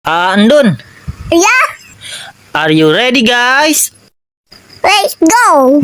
Andun, Yeah, are you ready guys? let's go.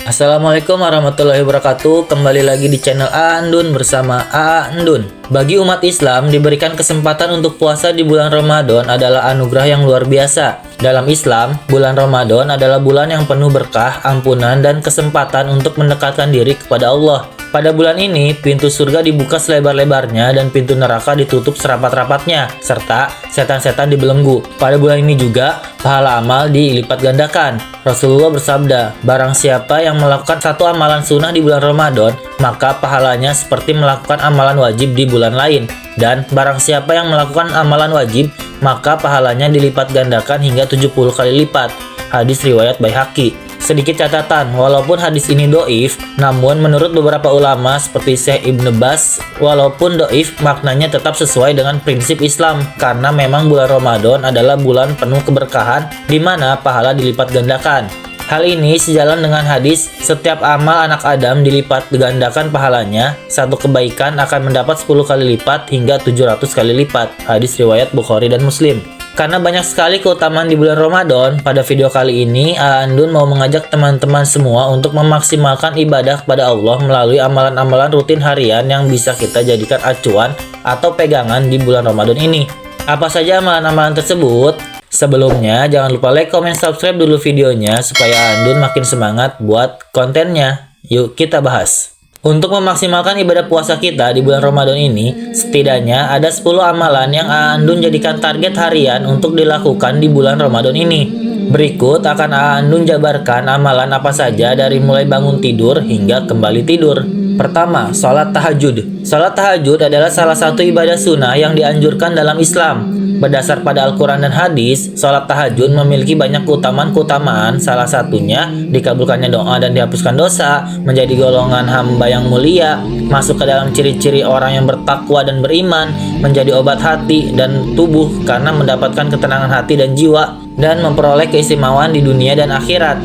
Assalamualaikum warahmatullahi wabarakatuh. Kembali lagi di channel Andun bersama Andun. Bagi umat Islam diberikan kesempatan untuk puasa di bulan Ramadan adalah anugerah yang luar biasa. Dalam Islam, bulan Ramadan adalah bulan yang penuh berkah, ampunan, dan kesempatan untuk mendekatkan diri kepada Allah. Pada bulan ini, pintu surga dibuka selebar-lebarnya dan pintu neraka ditutup serapat-rapatnya, serta setan-setan dibelenggu. Pada bulan ini juga, pahala amal dilipat gandakan. Rasulullah bersabda, barang siapa yang melakukan satu amalan sunnah di bulan Ramadan, maka pahalanya seperti melakukan amalan wajib di bulan lain. Dan barang siapa yang melakukan amalan wajib, maka pahalanya dilipat gandakan hingga 70 kali lipat. Hadis riwayat Baihaqi. Sedikit catatan, walaupun hadis ini doif, namun menurut beberapa ulama seperti Syekh Ibn Baz, walaupun doif, maknanya tetap sesuai dengan prinsip Islam, karena memang bulan Ramadan adalah bulan penuh keberkahan, di mana pahala dilipat gandakan. Hal ini sejalan dengan hadis, setiap amal anak Adam dilipat gandakan pahalanya, satu kebaikan akan mendapat 10 kali lipat hingga 700 kali lipat. Hadis riwayat Bukhari dan Muslim. Karena banyak sekali keutamaan di bulan Ramadan, pada video kali ini Andun mau mengajak teman-teman semua untuk memaksimalkan ibadah kepada Allah melalui amalan-amalan rutin harian yang bisa kita jadikan acuan atau pegangan di bulan Ramadan ini. Apa saja amalan-amalan tersebut? Sebelumnya, jangan lupa like, comment, subscribe dulu videonya supaya Andun makin semangat buat kontennya. Yuk kita bahas. Untuk memaksimalkan ibadah puasa kita di bulan Ramadan ini, setidaknya ada 10 amalan yang Andun jadikan target harian untuk dilakukan di bulan Ramadan ini. Berikut akan Andun jabarkan amalan apa saja dari mulai bangun tidur hingga kembali tidur. Pertama, sholat tahajud. Sholat tahajud adalah salah satu ibadah sunnah yang dianjurkan dalam Islam. Berdasar pada Al-Quran dan hadis, sholat tahajud memiliki banyak keutamaan-keutamaan, salah satunya dikabulkannya doa dan dihapuskan dosa, menjadi golongan hamba yang mulia, masuk ke dalam ciri-ciri orang yang bertakwa dan beriman, menjadi obat hati dan tubuh karena mendapatkan ketenangan hati dan jiwa, dan memperoleh keistimewaan di dunia dan akhirat.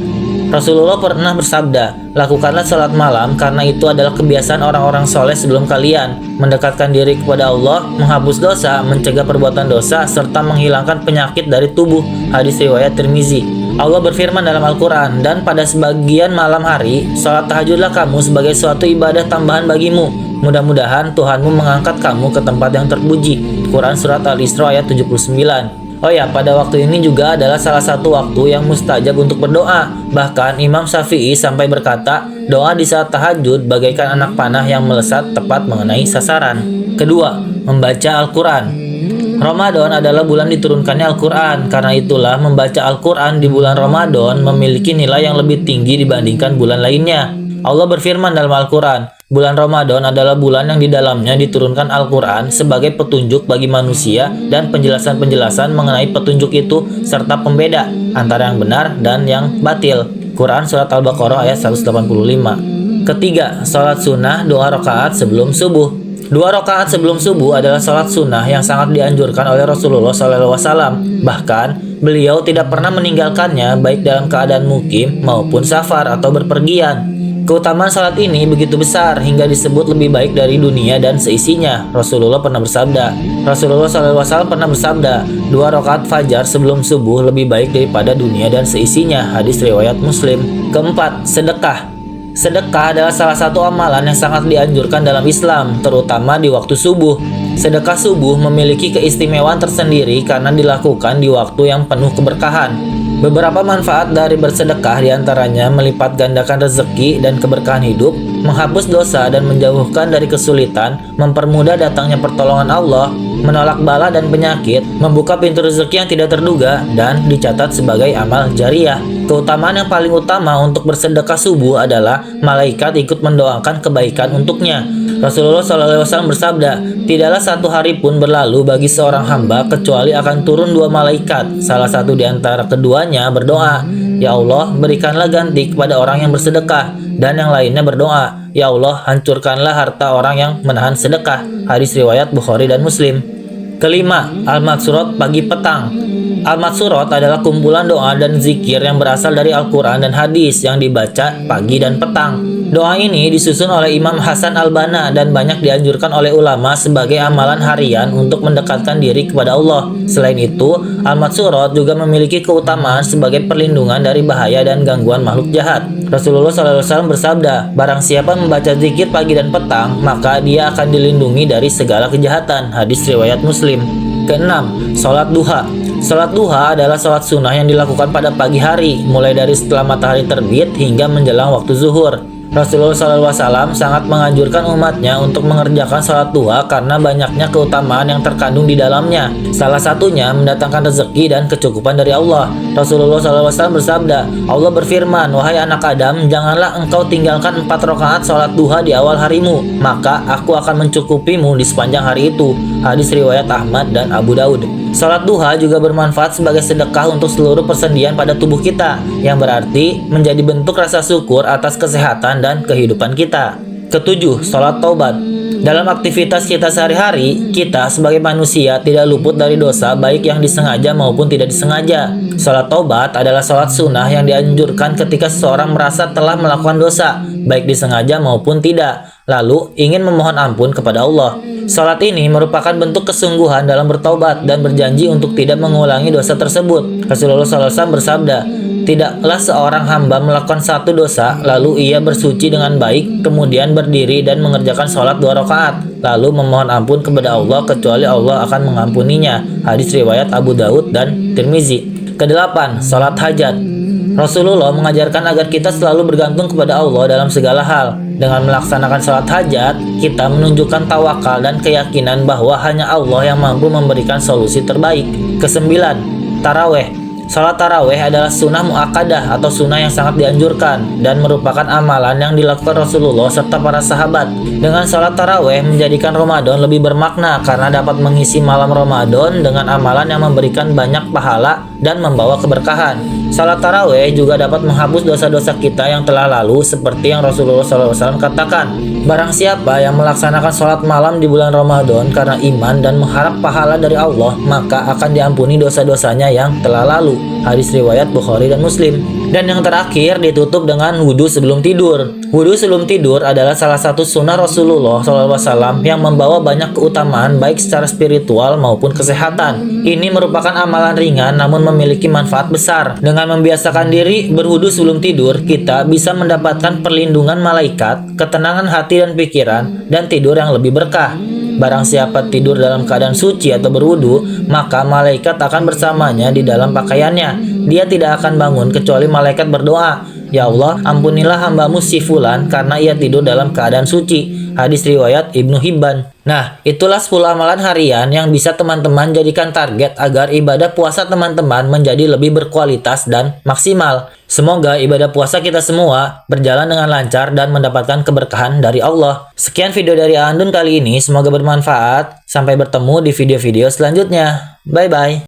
Rasulullah pernah bersabda, lakukanlah sholat malam karena itu adalah kebiasaan orang-orang soleh sebelum kalian, mendekatkan diri kepada Allah, menghapus dosa, mencegah perbuatan dosa, serta menghilangkan penyakit dari tubuh. Hadis riwayat Tirmizi. Allah berfirman dalam Al-Quran, dan pada sebagian malam hari, sholat tahajudlah kamu sebagai suatu ibadah tambahan bagimu. Mudah-mudahan Tuhanmu mengangkat kamu ke tempat yang terpuji. Quran Surat Al-Isra ayat 79. Oh ya, pada waktu ini juga adalah salah satu waktu yang mustajab untuk berdoa. Bahkan Imam Syafi'i sampai berkata, doa di saat tahajud bagaikan anak panah yang melesat tepat mengenai sasaran. Kedua, membaca Al-Quran. Ramadan adalah bulan diturunkannya Al-Quran. Karena itulah membaca Al-Quran di bulan Ramadan memiliki nilai yang lebih tinggi dibandingkan bulan lainnya. Allah berfirman dalam Al-Quran, bulan Ramadan adalah bulan yang di dalamnya diturunkan Al-Quran sebagai petunjuk bagi manusia dan penjelasan-penjelasan mengenai petunjuk itu serta pembeda antara yang benar dan yang batil. Quran Surat Al-Baqarah ayat 185. Ketiga, sholat sunnah 2 rakaat sebelum subuh. 2 rakaat sebelum subuh adalah sholat sunnah yang sangat dianjurkan oleh Rasulullah SAW. Bahkan, beliau tidak pernah meninggalkannya baik dalam keadaan mukim maupun safar atau berpergian. Keutamaan salat ini begitu besar hingga disebut lebih baik dari dunia dan seisinya. Rasulullah pernah bersabda, pernah bersabda, 2 rakaat fajar sebelum subuh lebih baik daripada dunia dan seisinya. Hadis riwayat Muslim. Keempat, sedekah. Sedekah adalah salah satu amalan yang sangat dianjurkan dalam Islam, terutama di waktu subuh. Sedekah subuh memiliki keistimewaan tersendiri karena dilakukan di waktu yang penuh keberkahan. Beberapa manfaat dari bersedekah diantaranya melipat gandakan rezeki dan keberkahan hidup, menghapus dosa dan menjauhkan dari kesulitan, mempermudah datangnya pertolongan Allah, menolak bala dan penyakit, membuka pintu rezeki yang tidak terduga, dan dicatat sebagai amal jariah. Keutamaan yang paling utama untuk bersedekah subuh adalah malaikat ikut mendoakan kebaikan untuknya. Rasulullah SAW bersabda, tidaklah satu hari pun berlalu bagi seorang hamba kecuali akan turun 2 malaikat. Salah satu di antara keduanya berdoa, ya Allah, berikanlah ganti kepada orang yang bersedekah. Dan yang lainnya berdoa, ya Allah, hancurkanlah harta orang yang menahan sedekah. Hadis riwayat Bukhari dan Muslim. Kelima, Al-Maksurat pagi petang. Al-Maksurat adalah kumpulan doa dan zikir yang berasal dari Al-Quran dan hadis yang dibaca pagi dan petang. Doa ini disusun oleh Imam Hasan Al-Banna dan banyak dianjurkan oleh ulama sebagai amalan harian untuk mendekatkan diri kepada Allah. Selain itu, Al-Matsurat juga memiliki keutamaan sebagai perlindungan dari bahaya dan gangguan makhluk jahat. Rasulullah SAW bersabda, barang siapa membaca zikir pagi dan petang, maka dia akan dilindungi dari segala kejahatan. Hadis riwayat Muslim. Keenam, sholat duha. Sholat duha adalah sholat sunnah yang dilakukan pada pagi hari, mulai dari setelah matahari terbit hingga menjelang waktu zuhur. Rasulullah SAW sangat menganjurkan umatnya untuk mengerjakan sholat duha karena banyaknya keutamaan yang terkandung di dalamnya. Salah satunya mendatangkan rezeki dan kecukupan dari Allah. Rasulullah SAW bersabda, Allah berfirman, wahai anak Adam, janganlah engkau tinggalkan 4 rakaat sholat duha di awal harimu, maka aku akan mencukupimu di sepanjang hari itu. Hadis riwayat Ahmad dan Abu Daud. Sholat duha juga bermanfaat sebagai sedekah untuk seluruh persendian pada tubuh kita, yang berarti menjadi bentuk rasa syukur atas kesehatan dan kehidupan kita. Ketujuh, sholat taubat. Dalam aktivitas kita sehari-hari, kita sebagai manusia tidak luput dari dosa baik yang disengaja maupun tidak disengaja. Sholat taubat adalah sholat sunnah yang dianjurkan ketika seseorang merasa telah melakukan dosa, baik disengaja maupun tidak, lalu ingin memohon ampun kepada Allah. Sholat ini merupakan bentuk kesungguhan dalam bertaubat dan berjanji untuk tidak mengulangi dosa tersebut. Rasulullah SAW bersabda, tidaklah seorang hamba melakukan satu dosa, lalu ia bersuci dengan baik, kemudian berdiri dan mengerjakan sholat 2 rakaat, lalu memohon ampun kepada Allah, kecuali Allah akan mengampuninya. Hadis riwayat Abu Daud dan Tirmizi. Kedelapan, sholat hajat. Rasulullah mengajarkan agar kita selalu bergantung kepada Allah dalam segala hal. Dengan melaksanakan sholat hajat, kita menunjukkan tawakal dan keyakinan bahwa hanya Allah yang mampu memberikan solusi terbaik. Kesembilan, taraweh. Sholat taraweh adalah sunnah muakkadah atau sunnah yang sangat dianjurkan dan merupakan amalan yang dilakukan Rasulullah serta para sahabat. Dengan sholat taraweh menjadikan Ramadan lebih bermakna karena dapat mengisi malam Ramadan dengan amalan yang memberikan banyak pahala dan membawa keberkahan. Salat taraweh juga dapat menghapus dosa-dosa kita yang telah lalu seperti yang Rasulullah SAW katakan. Barang siapa yang melaksanakan sholat malam di bulan Ramadan karena iman dan mengharap pahala dari Allah, maka akan diampuni dosa-dosanya yang telah lalu. Hadis riwayat Bukhari dan Muslim. Dan yang terakhir ditutup dengan wudhu sebelum tidur. Wudhu sebelum tidur adalah salah satu sunnah Rasulullah SAW yang membawa banyak keutamaan baik secara spiritual maupun kesehatan. Ini merupakan amalan ringan namun memiliki manfaat besar. Dengan membiasakan diri berwudhu sebelum tidur, kita bisa mendapatkan perlindungan malaikat, ketenangan hati dan pikiran, dan tidur yang lebih berkah. Barang siapa tidur dalam keadaan suci atau berwudu, maka malaikat akan bersamanya di dalam pakaiannya. Dia tidak akan bangun kecuali malaikat berdoa, ya Allah, ampunilah hambamu si fulan karena ia tidur dalam keadaan suci. Hadis riwayat Ibnu Hibban. Nah, itulah 10 amalan harian yang bisa teman-teman jadikan target agar ibadah puasa teman-teman menjadi lebih berkualitas dan maksimal. Semoga ibadah puasa kita semua berjalan dengan lancar dan mendapatkan keberkahan dari Allah. Sekian video dari Andun kali ini, semoga bermanfaat. Sampai bertemu di video-video selanjutnya. Bye-bye.